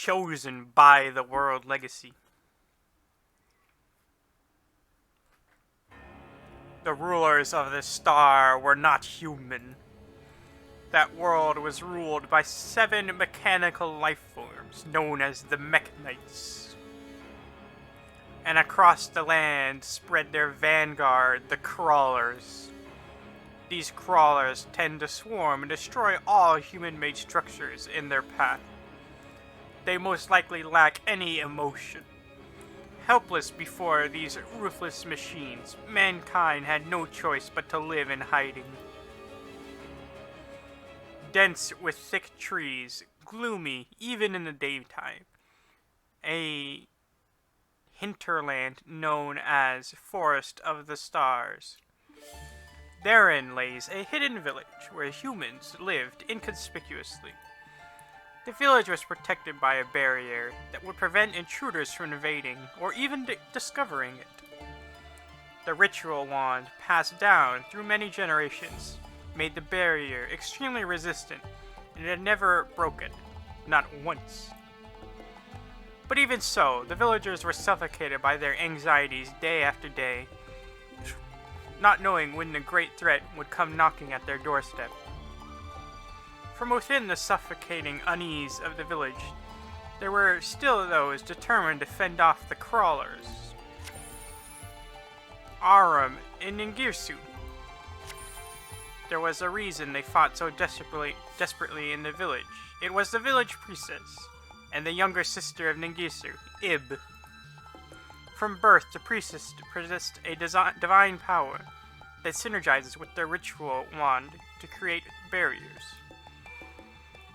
chosen by the world legacy. The rulers of this star were not human. That world was ruled by 7 mechanical life forms known as the mekk-knights. And across the land spread their vanguard, the crawlers. These crawlers tend to swarm and destroy all human-made structures in their path. They most likely lack any emotion. Helpless before these ruthless machines, mankind had no choice but to live in hiding. Dense with thick trees, gloomy even in the daytime, a hinterland known as Forest of the Stars. Therein lays a hidden village where humans lived inconspicuously. The village was protected by a barrier that would prevent intruders from invading or even discovering it. The ritual wand, passed down through many generations, made the barrier extremely resistant, and it had never broken, not once. But even so, the villagers were suffocated by their anxieties day after day, not knowing when the great threat would come knocking at their doorstep. From within the suffocating unease of the village, there were still those determined to fend off the crawlers. Aram and Ningirsu. There was a reason they fought so desperately in the village. It was the village priestess, and the younger sister of Ningirsu, Ib. From birth, the priestess possessed a divine power that synergizes with their ritual wand to create barriers.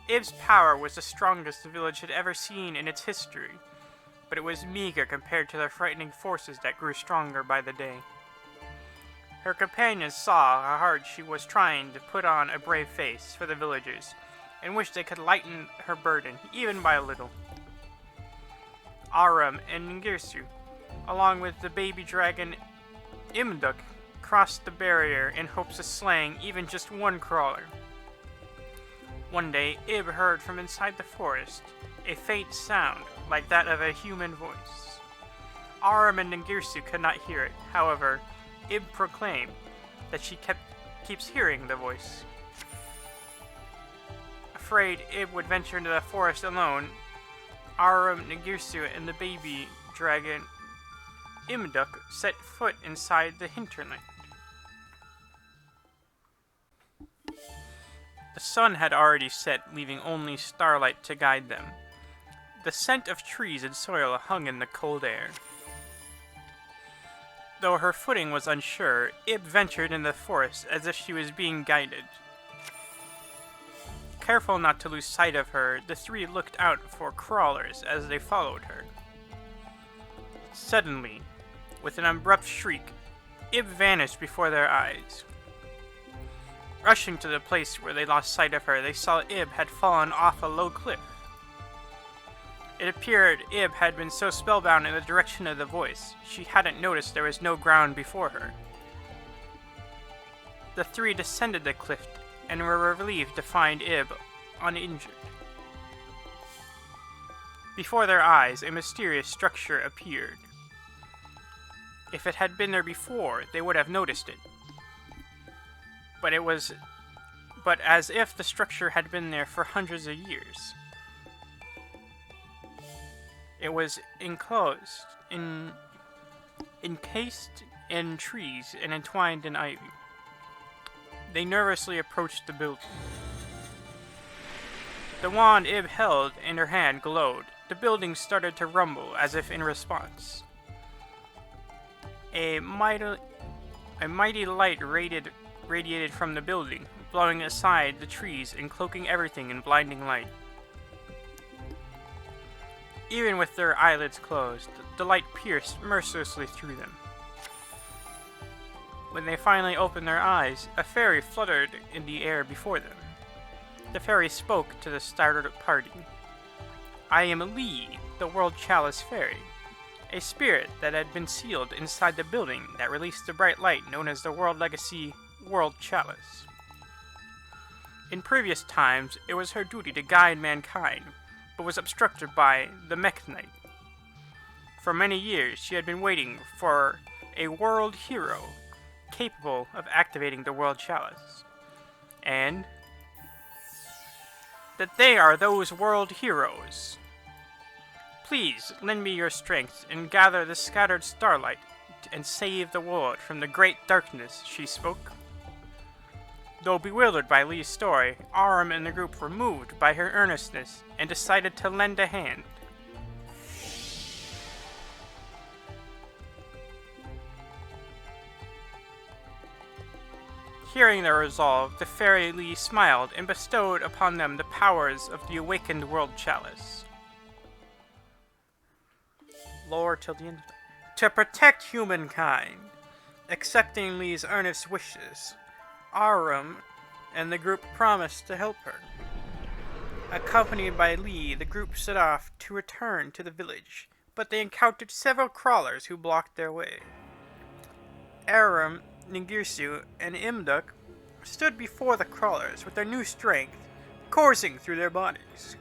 Ib's power was the strongest the village had ever seen in its history, but it was meager compared to the frightening forces that grew stronger by the day. Her companions saw how hard she was trying to put on a brave face for the villagers, and wished they could lighten her burden, even by a little. Aram and Ningirsu, along with the baby dragon Imduk, crossed the barrier in hopes of slaying even just one crawler. One day, Ib heard from inside the forest a faint sound like that of a human voice. Aram and Ningirsu could not hear it. However, Ib proclaimed that she keeps hearing the voice. Afraid Ib would venture into the forest alone, Aram, Ningirsu, and the baby dragon Imduk set foot inside the hinterland. The sun had already set, leaving only starlight to guide them. The scent of trees and soil hung in the cold air. Though her footing was unsure, Ib ventured in the forest as if she was being guided. Careful not to lose sight of her, the three looked out for crawlers as they followed her. Suddenly, with an abrupt shriek, Ib vanished before their eyes. Rushing to the place where they lost sight of her, they saw Ib had fallen off a low cliff. It appeared Ib had been so spellbound in the direction of the voice, she hadn't noticed there was no ground before her. The three descended the cliff and were relieved to find Ib uninjured. Before their eyes, a mysterious structure appeared. If it had been there before, they would have noticed it. But as if the structure had been there for hundreds of years. It was encased in trees and entwined in ivy. They nervously approached the building. The wand Ib held in her hand glowed. The building started to rumble as if in response. A mighty light radiated from the building, blowing aside the trees and cloaking everything in blinding light. Even with their eyelids closed, the light pierced mercilessly through them. When they finally opened their eyes, a fairy fluttered in the air before them. The fairy spoke to the startled party. "I am Lee, the World Chalice Fairy, a spirit that had been sealed inside the building that released the bright light known as the World Legacy World Chalice. In previous times, it was her duty to guide mankind, but was obstructed by the mekk-knight. For many years, she had been waiting for a world hero capable of activating the world chalice. And that they are those world heroes. Please lend me your strength and gather the scattered starlight and save the world from the great darkness, she spoke. Though bewildered by Lee's story, Aram and the group were moved by her earnestness and decided to lend a hand. Hearing their resolve, the fairy Lee smiled and bestowed upon them the powers of the awakened world chalice. Lore till the end. To protect humankind, accepting Lee's earnest wishes, Aram and the group promised to help her. Accompanied by Lee, the group set off to return to the village, but they encountered several crawlers who blocked their way. Aram, Ningirsu, and Imduk stood before the crawlers with their new strength coursing through their bodies.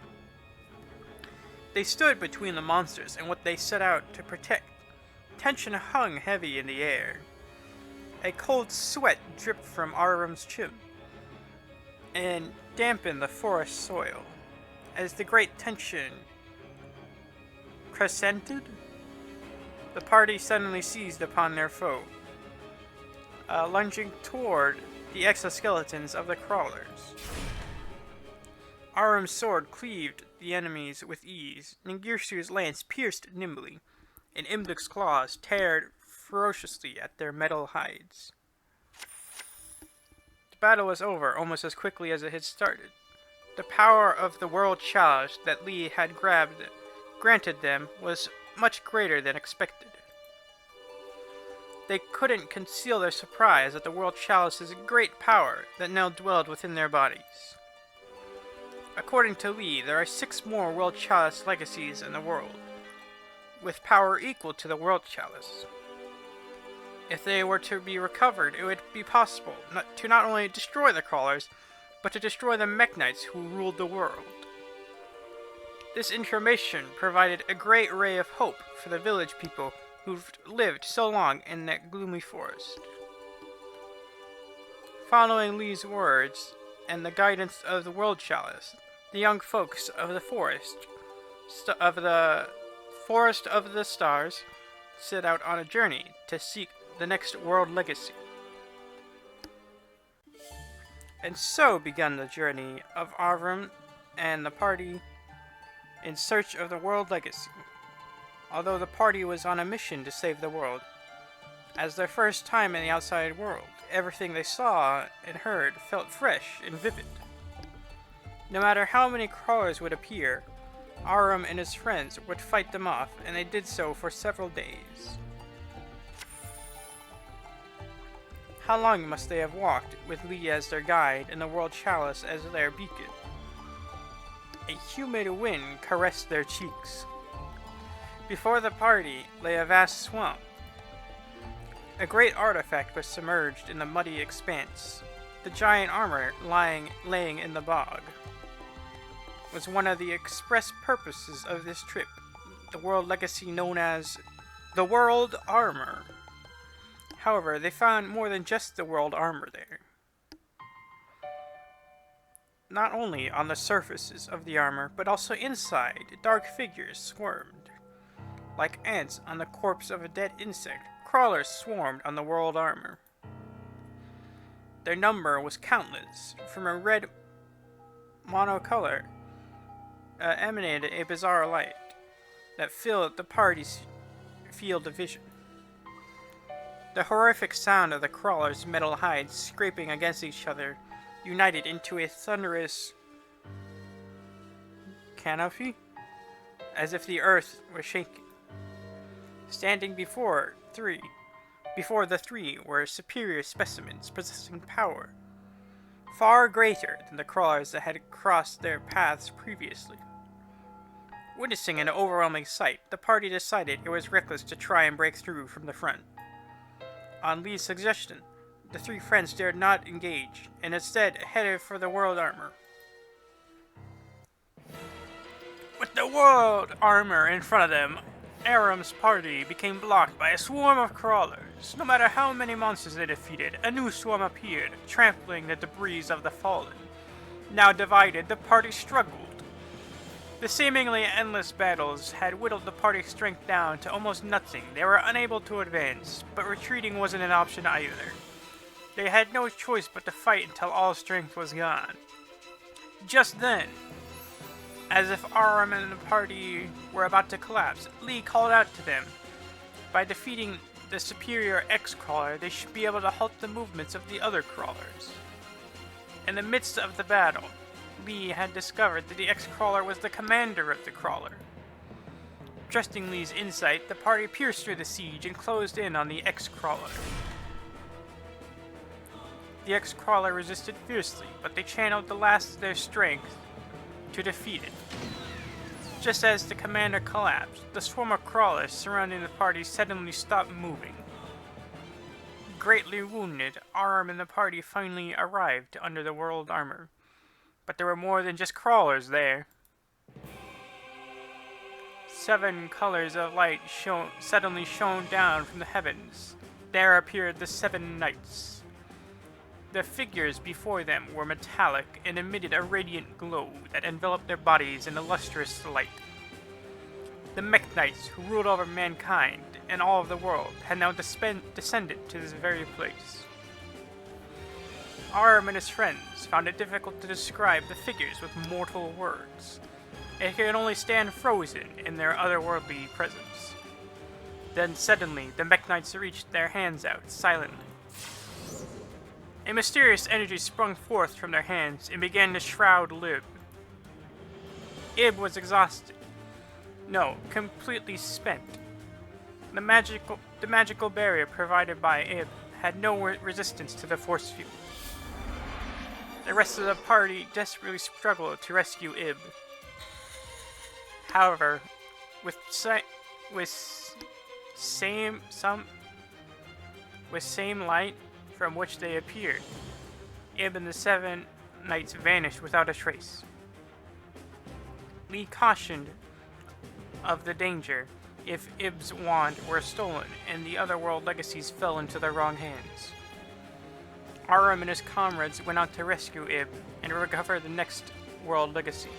They stood between the monsters and what they set out to protect. Tension hung heavy in the air. A cold sweat dripped from Aram's chin and dampened the forest soil. As the great tension crescented, the party suddenly seized upon their foe, lunging toward the exoskeletons of the crawlers. Aram's sword cleaved the enemies with ease, Ningirsu's lance pierced nimbly, and Imduk's claws teared ferociously at their metal hides. The battle was over almost as quickly as it had started. The power of the world challenge that Lee had granted them was much greater than expected. They couldn't conceal their surprise at the world chalice's great power that now dwelled within their bodies. According to Lee, there are 6 more world chalice legacies in the world, with power equal to the world chalice. If they were to be recovered, it would be possible to not only destroy the crawlers, but to destroy the mekk-knights who ruled the world. This information provided a great ray of hope for the village people who've lived so long in that gloomy forest. Following Lee's words and the guidance of the world chalice, the young folks of the forest of the stars set out on a journey to seek the next world legacy. And so began the journey of Aram and the party in search of the world legacy. Although the party was on a mission to save the world, as their first time in the outside world, everything they saw and heard felt fresh and vivid. No matter how many crawlers would appear, Aram and his friends would fight them off, and they did so for several days. How long must they have walked with Lee as their guide and the world chalice as their beacon? A humid wind caressed their cheeks. Before the party lay a vast swamp. A great artifact was submerged in the muddy expanse. The giant armor laying in the bog was one of the express purposes of this trip, the world legacy known as the World Armor. However, they found more than just the world armor there. Not only on the surfaces of the armor, but also inside, dark figures squirmed. Like ants on the corpse of a dead insect, crawlers swarmed on the world armor. Their number was countless. From a red monocolor emanated a bizarre light that filled the party's field of vision. The horrific sound of the crawlers' metal hides scraping against each other united into a thunderous canopy, as if the earth were shaking. Standing before the three were superior specimens possessing power far greater than the crawlers that had crossed their paths previously. Witnessing an overwhelming sight, the party decided it was reckless to try and break through from the front. On Lee's suggestion, the 3 friends dared not engage, and instead headed for the world armor. With The world armor in front of them, Aram's party became blocked by a swarm of crawlers. No matter how many monsters they defeated, a new swarm appeared, trampling the debris of the fallen. Now divided, the party struggled. The seemingly endless battles had whittled the party's strength down to almost nothing. They were unable to advance, but retreating wasn't an option either. They had no choice but to fight until all strength was gone. Just then, as if Aram and the party were about to collapse, Lee called out to them. By defeating the superior X-Crawler, they should be able to halt the movements of the other crawlers. In the midst of the battle, Lee had discovered that the X-Crawler was the commander of the crawler. Trusting Lee's insight, the party pierced through the siege and closed in on the X-Crawler. The X-Crawler resisted fiercely, but they channeled the last of their strength to defeat it. Just as the commander collapsed, the swarm of crawlers surrounding the party suddenly stopped moving. Greatly wounded, Aram and the party finally arrived under the world armor. But there were more than just crawlers there. 7 colors of light suddenly shone down from the heavens. There appeared the 7 knights. The figures before them were metallic and emitted a radiant glow that enveloped their bodies in a lustrous light. The mekk-knights, who ruled over mankind and all of the world, had now descended to this very place. Aram and his friends found it difficult to describe the figures with mortal words. They could only stand frozen in their otherworldly presence. Then suddenly, the mekk-knights reached their hands out silently. A mysterious energy sprung forth from their hands and began to shroud Lib. Ib was exhausted. No, completely spent. The magical barrier provided by Ib had no resistance to the force field. The rest of the party desperately struggled to rescue Ib. However, with same light from which they appeared, Ib and the 7 knights vanished without a trace. Lee cautioned of the danger if Ib's wand were stolen and the other world legacies fell into the wrong hands. Aram and his comrades went out to rescue Ib and recover the next world legacy.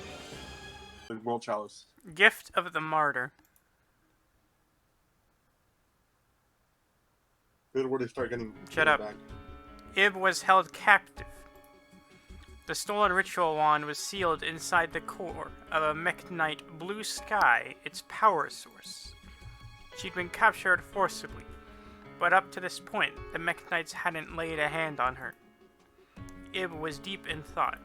The World Chalice. Gift of the Martyr. This is where they start getting Shut up. back. Ib was held captive. The stolen ritual wand was sealed inside the core of a mekk-knight Blue Sky, its power source. She'd been captured forcibly, but up to this point, the mekk-knights hadn't laid a hand on her. Ib was deep in thought.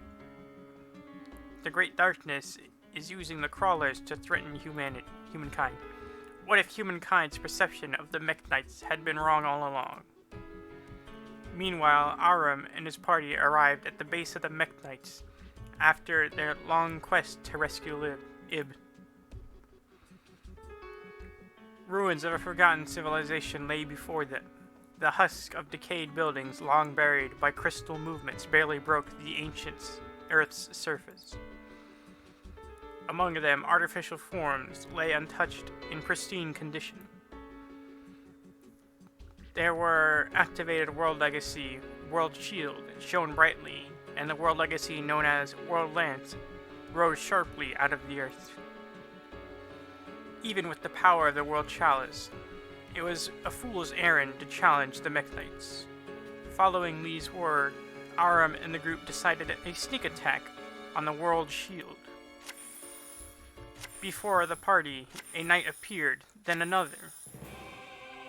The Great Darkness is using the crawlers to threaten humankind. What if humankind's perception of the mekk-knights had been wrong all along? Meanwhile, Aram and his party arrived at the base of the mekk-knights after their long quest to rescue Ib. Ruins of a forgotten civilization lay before them. The husk of decayed buildings long buried by crystal movements barely broke the ancient Earth's surface. Among them, artificial forms lay untouched in pristine condition. There were activated World Legacy, World Shield, shone brightly, and the World Legacy known as World Lance rose sharply out of the earth. Even with the power of the World Chalice, it was a fool's errand to challenge the mekk-knights. Following Lee's word, Aram and the group decided a sneak attack on the World Shield. Before the party, a knight appeared, then another.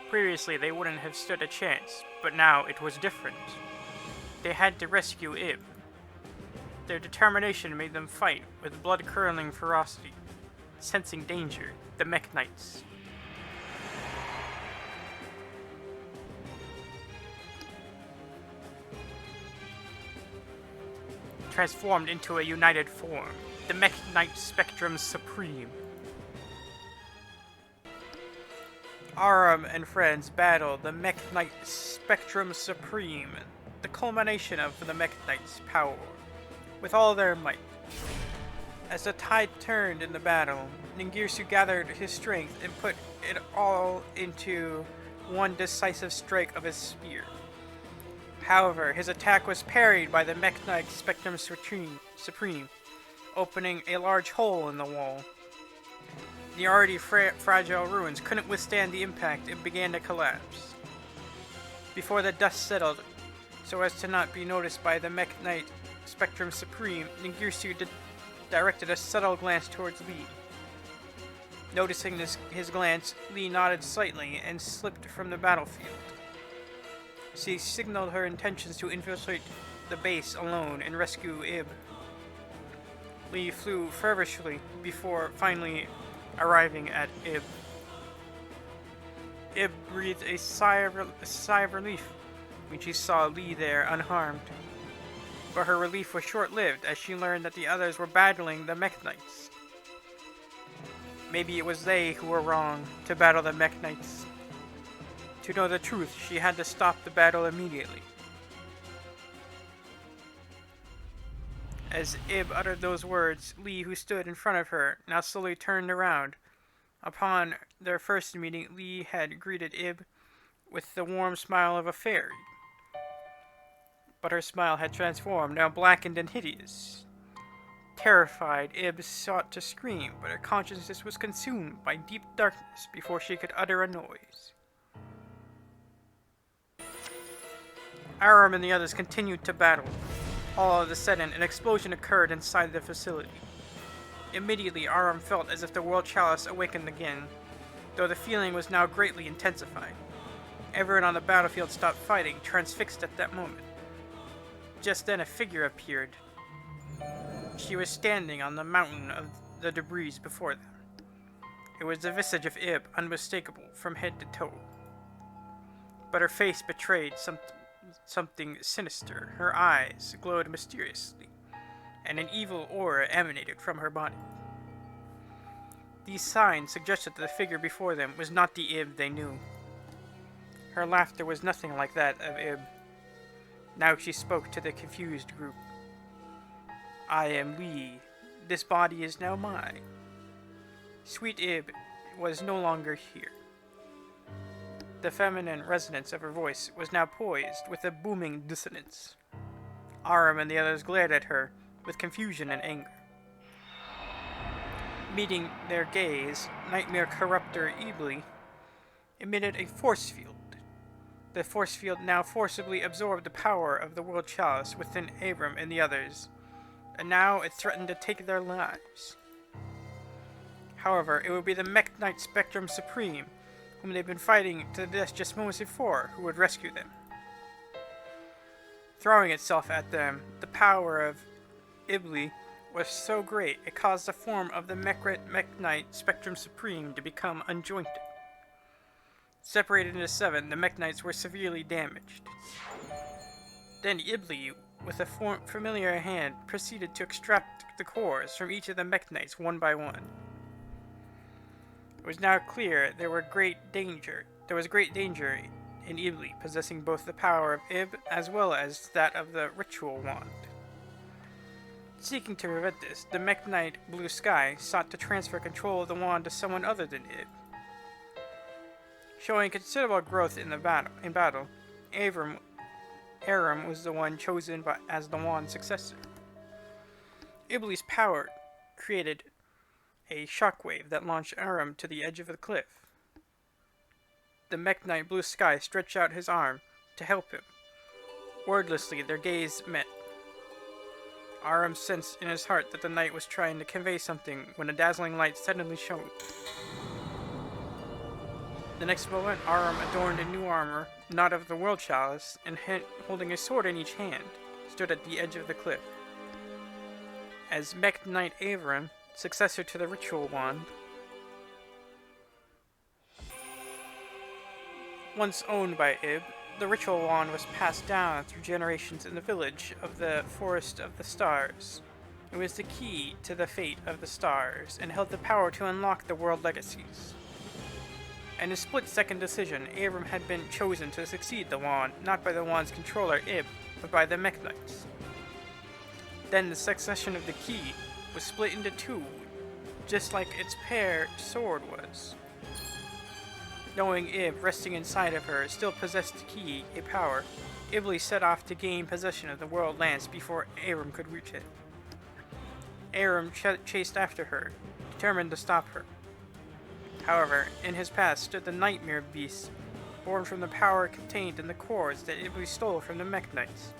Previously, they wouldn't have stood a chance, but now it was different. They had to rescue Ib. Their determination made them fight with blood-curdling ferocity. Sensing danger, the mekk-knights transformed into a united form, the mekk-knight Spectrum Supreme. Aram and friends battled the mekk-knight Spectrum Supreme, the culmination of the mekk-knight's power, with all their might. As the tide turned in the battle, Ningirsu gathered his strength and put it all into one decisive strike of his spear. However, his attack was parried by the mekk-knights Spectrum Supreme, opening a large hole in the wall. The already fragile ruins couldn't withstand the impact and began to collapse. Before the dust settled, so as to not be noticed by the mekk-knight Spectrum Supreme, Ningirsu directed a subtle glance towards Lee. Noticing his glance, Lee nodded slightly and slipped from the battlefield. She signaled her intentions to infiltrate the base alone and rescue Ib. Lee flew feverishly before finally arriving at Ib. Ib breathed a sigh of relief when she saw Lee there unharmed. But her relief was short-lived as she learned that the others were battling the mekk-knights. Maybe it was they who were wrong to battle the mekk-knights. To know the truth, she had to stop the battle immediately. As Ib uttered those words, Lee, who stood in front of her, now slowly turned around. Upon their first meeting, Lee had greeted Ib with the warm smile of a fairy. But her smile had transformed, now blackened and hideous. Terrified, Ib sought to scream, but her consciousness was consumed by deep darkness before she could utter a noise. Aram and the others continued to battle. All of a sudden, an explosion occurred inside the facility. Immediately, Aram felt as if the World Chalice awakened again, though the feeling was now greatly intensified. Everyone on the battlefield stopped fighting, transfixed at that moment. Just then, a figure appeared. She was standing on the mountain of the debris before them. It was the visage of Ib, unmistakable from head to toe. But her face betrayed something sinister. Her eyes glowed mysteriously, and an evil aura emanated from her body. These signs suggested that the figure before them was not the Ib they knew. Her laughter was nothing like that of Ib. Now she spoke to the confused group. I am Lee. This body is now mine. Sweet Ib was no longer here. The feminine resonance of her voice was now poised with a booming dissonance. Aram and the others glared at her with confusion and anger. Meeting their gaze, Nightmare Corruptor Ibli emitted a force field. The force field now forcibly absorbed the power of the World Chalice within Abram and the others, and now it threatened to take their lives. However, it would be the mekk-knight Spectrum Supreme, whom they'd been fighting to the death just moments before, who would rescue them. Throwing itself at them, the power of Ibli was so great it caused the form of the mekk-knight Spectrum Supreme to become unjointed. Separated into 7, the mekk-knights were severely damaged. Then Ibli, with a familiar hand, proceeded to extract the cores from each of the mekk-knights one by one. It was now clear there was great danger in Ibli possessing both the power of Ib as well as that of the ritual wand. Seeking to prevent this, the mekk-knight Blue Sky sought to transfer control of the wand to someone other than Ib. Showing considerable growth in battle, Aram was the one chosen as the wand's successor. Ibli's power created a shockwave that launched Aram to the edge of the cliff. The mekk-knight Blue Sky stretched out his arm to help him. Wordlessly, their gaze met. Aram sensed in his heart that the knight was trying to convey something when a dazzling light suddenly shone. The next moment, Aram, adorned in new armor, not of the World Chalice, and holding a sword in each hand, stood at the edge of the cliff. As mekk-knight Avram, successor to the ritual wand, once owned by Ib, the ritual wand was passed down through generations in the village of the Forest of the Stars. It was the key to the fate of the stars, and held the power to unlock the world legacies. In a split-second decision, Abram had been chosen to succeed the wand, not by the wand's controller Ib, but by the mekk-knights. Then the succession of the key was split into two, just like its paired sword was. Knowing Ib resting inside of her still possessed the key, a power, Iblis set off to gain possession of the world lance before Aram could reach it. Aram chased after her, determined to stop her. However, in his path stood the nightmare beast, born from the power contained in the cores that Iblis stole from the mekk-knights.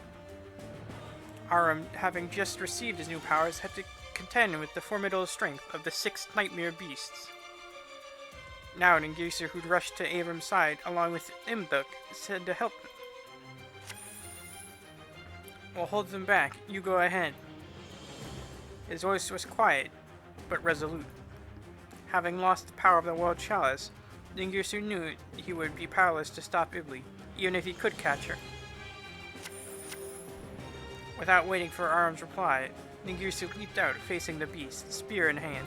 Aram, having just received his new powers, had to contend with the formidable strength of the 6 nightmare beasts. Now Ningirsu, who'd rushed to Aram's side along with Imduk, said to help them. "We'll hold them back, you go ahead." His voice was quiet, but resolute. Having lost the power of the World Chalice, Ningirsu knew he would be powerless to stop Iblis, even if he could catch her. Without waiting for Aram's reply, Ningirsu leaped out, facing the beast, spear in hand.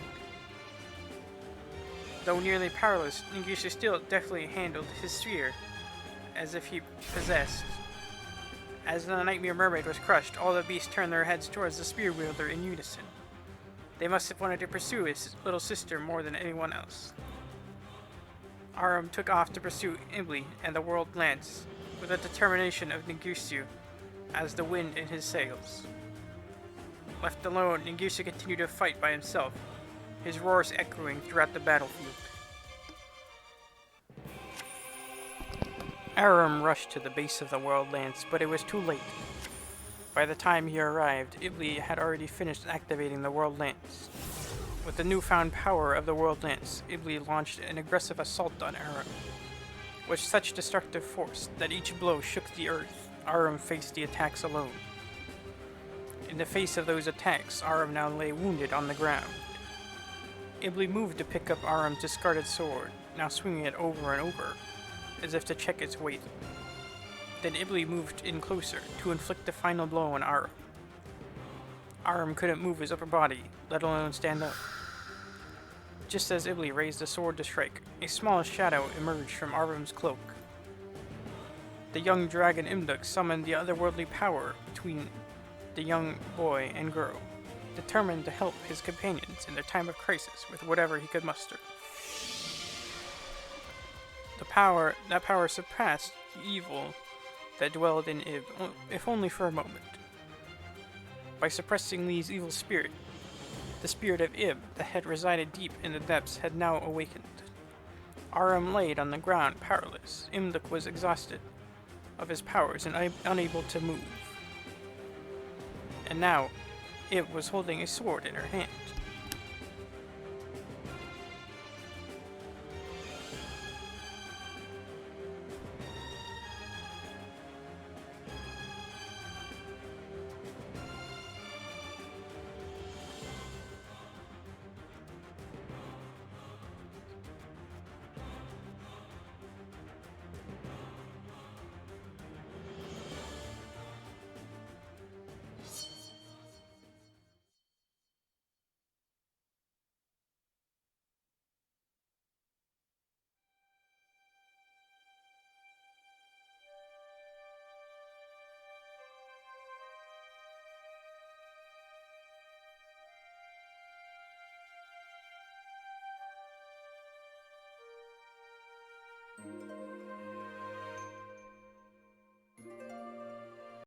Though nearly powerless, Ningirsu still deftly handled his spear, as if he possessed. As the Nightmare Mermaid was crushed, all the beasts turned their heads towards the spear wielder in unison. They must have wanted to pursue his little sister more than anyone else. Aram took off to pursue Iblis and the World Lance, with the determination of Ningirsu as the wind in his sails. Left alone, Ningirsu continued to fight by himself, his roars echoing throughout the battlefield. Aram rushed to the base of the World Lance, but it was too late. By the time he arrived, Iblis had already finished activating the World Lance. With the newfound power of the World Lance, Iblis launched an aggressive assault on Aram. With such destructive force that each blow shook the earth, Aram faced the attacks alone. In the face of those attacks, Aram now lay wounded on the ground. Iblis moved to pick up Aram's discarded sword, now swinging it over and over, as if to check its weight. Then Iblis moved in closer to inflict the final blow on Aram. Aram couldn't move his upper body, let alone stand up. Just as Iblis raised the sword to strike, a small shadow emerged from Aram's cloak. The young dragon Imduk summoned the otherworldly power between the young boy and girl, determined to help his companions in their time of crisis with whatever he could muster. That power surpassed the evil that dwelled in Ib, if only for a moment. By suppressing Lee's evil spirit, the spirit of Ib that had resided deep in the depths had now awakened. Aram laid on the ground powerless. Imduk was exhausted of his powers and unable to move. And now, Ib was holding a sword in her hand.